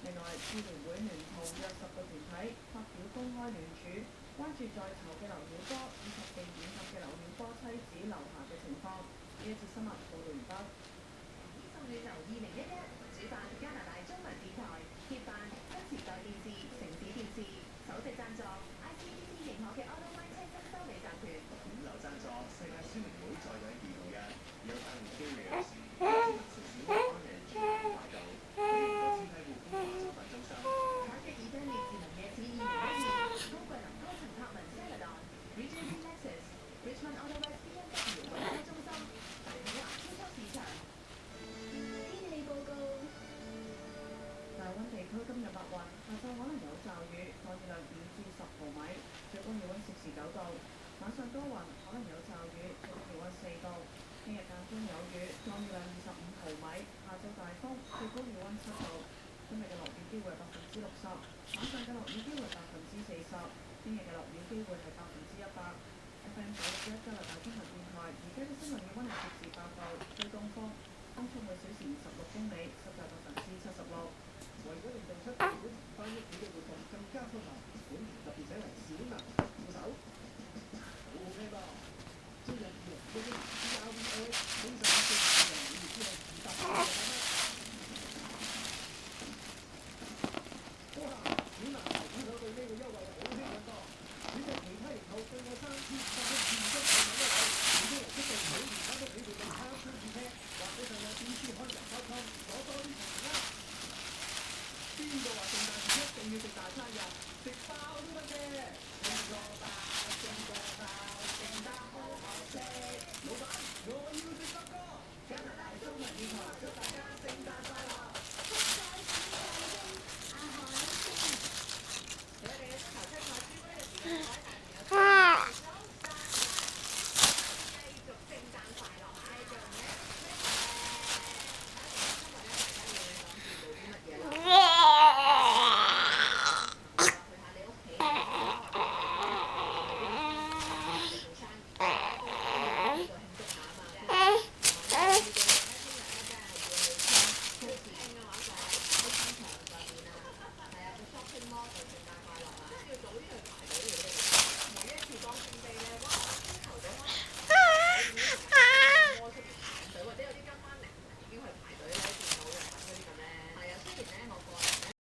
另外，支聯會聯同約10個團體發表公開聯署，關注在囚嘅劉曉波以及被軟禁嘅劉曉波妻子劉霞嘅情況。呢一節新聞報導完畢。伊送暖流2011主辦加拿大中文電台，協辦新時代電視、城市電視，首席贊助 ICBC 認可嘅 Autoline 車身修理集團，五流贊助世界宣明會在養兒童日，有帶領機會有時，小安人住快道，歡迎個肢體護膚化妝品中心。Target Event 列治文夜市2012，高貴林高層柏文 Celadon Regency Lexus Richmond Auto West BMW 維修中心，大統華超級市場。天氣報告。大溫地區今日白雲，下晝可能有驟雨，降雨量5至10毫米，最高氣溫攝氏9度。晚上多雲，可能有驟雨，最高氣溫4度。聽日間中有雨，降雨量25毫米，下晝大風，最高氣溫7度。今日嘅落雨機會係60%，晚上嘅落雨機會40%，聽日嘅落雨機會係100%。FM 961加拿大中文電台，而家嘅室內氣溫係攝氏8度，吹東風，風速每小時26公里。